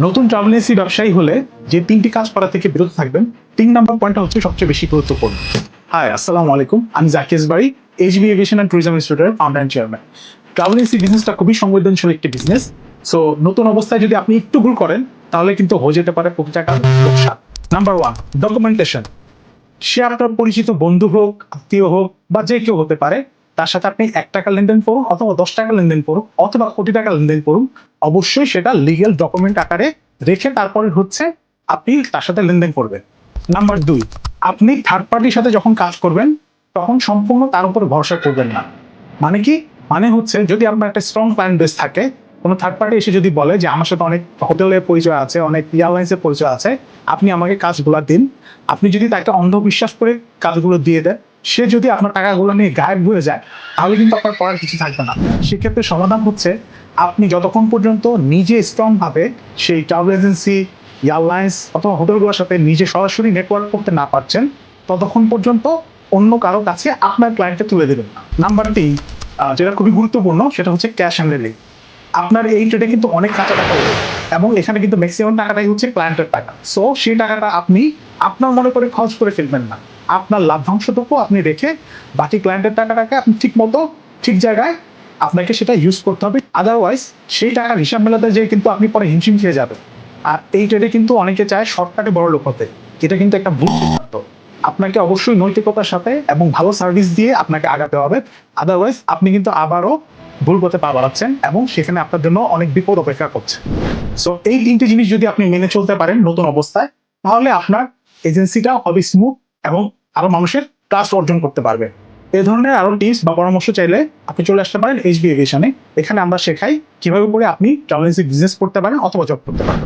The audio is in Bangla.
নতুন ট্রাভেল এজেন্সি ব্যবসায়ী হলে যে তিনটি কাজ করা থেকে বিরত থাকবেন, 3 নম্বর পয়েন্টটা হচ্ছে সবচেয়ে বেশি গুরুত্বপূর্ণ। হাই, আসসালামু আলাইকুম, আমি জাকির বাড়ি, এইচবি এভিয়েশন অ্যান্ড ট্যুরিজম ইনস্টিটিউটের founder and chairman. Travel agency বিজনেসটা খুবই সংবেদনশীল একটি বিজনেস। সো নতুন অবস্থায় যদি আপনি একটু ভুল করেন তাহলে কিন্তু হয়ে যেতে পারে কোটি টাকার লোকসান। Number 1, documentation. সে আপনার পরিচিত বন্ধু হোক, আত্মীয় হোক বা যে কেউ হতে পারে, তার সাথে আপনি 1 টাকা লেনদেন করুন অথবা 10 টাকা লেনদেন করুন অথবা কোটি টাকা লেনদেন করুন, অবশ্যই সেটা লিগ্যাল ডকুমেন্ট আকারে রেখে তারপরে হচ্ছে আপনি তার সাথে লেনদেন করবেন। নাম্বার 2, আপনি থার্ড পার্টির সাথে যখন কাজ করবেন তখন সম্পূর্ণ তার উপর ভরসা করবেন না। মানে কি? মানে হচ্ছে যদি আপনার একটা স্ট্রং ক্লায়েন্ট বেস থাকে, কোনো থার্ড পার্টি এসে যদি বলে যে আমার সাথে অনেক হোটেলের পরিচয় আছে, অনেক এয়ারলাইন্সের পরিচয় আছে, আপনি আমাকে কাজগুলো দিন, আপনি যদি তাকে অন্ধবিশ্বাস করে কাজগুলো দিয়ে দেন, সে যদি আপনার টাকাগুলো নিয়ে গায়েব হয়ে যায় তাহলে কিন্তু আপনার করার কিছু থাকবে না। সেক্ষেত্রে সমাধান হচ্ছে আপনি যতক্ষণ পর্যন্ত নিজে স্ট্রং ভাবে সেই ট্রাভেল এজেন্সি, এয়ারলাইন্স অথবা হোটেলগুলোর সাথে নিজে সরাসরি নেটওয়ার্ক করতে না পারছেন, ততক্ষণ পর্যন্ত অন্য কারো কাছে আপনার ক্লায়েন্টকে তুলে দেবেন না। নাম্বার 3, যেটা খুবই গুরুত্বপূর্ণ, সেটা হচ্ছে ক্যাশ হ্যান্ডেলিং। আপনার এই ট্রেডে কিন্তু অনেক কাঁচা টাকা হবে এবং এখানে কিন্তু ম্যাক্সিমাম টাকাটাই হচ্ছে ক্লায়েন্টের টাকা। সো সেই টাকাটা আপনি আপনার মনে করে খরচ করে ফেলবেন না। আপনার লাভ্যাংশটুকু আপনি রেখে বাকি ক্লায়েন্টের টাকাটাকে আপনি ঠিক মতো ঠিক জায়গায় আপনাকে সেটা ইউজ করতে হবে। আদারওয়াইজ সেই টাকার হিসাব মেলাতে যেয়ে কিন্তু আপনি পরে হিমশিম খেয়ে যাবেন। আর এই ট্রেডে কিন্তু অনেকে চায় শর্টকাটে বড় লোক হতে, এটা কিন্তু একটা ভুল সিদ্ধান্ত। আপনাকে অবশ্যই নৈতিকতার সাথে এবং ভালো সার্ভিস দিয়ে আপনাকে আগাতে হবে। আদারওয়াইজ আপনি কিন্তু আবারও ভুল পথে পা বাড়াচ্ছেন এবং সেখানে আপনার জন্য অনেক বিপদ অপেক্ষা করছে। সো এই 3টে জিনিস যদি আপনি মেনে চলতে পারেন নতুন অবস্থায়, তাহলে আপনার এজেন্সিটা হবে স্মুথ এবং আরো মানুষের ট্রাস্ট অর্জন করতে পারবে। এই ধরনের আরো টিপস বা পরামর্শ চাইলে আপনি চলে আসতে পারেন এইচবি এভিয়েশনে। এখানে আমরা শেখাই কিভাবে করে আপনি ট্রাভেল এজেন্সি বিজনেস করতে পারেন অথবা জব করতে পারেন।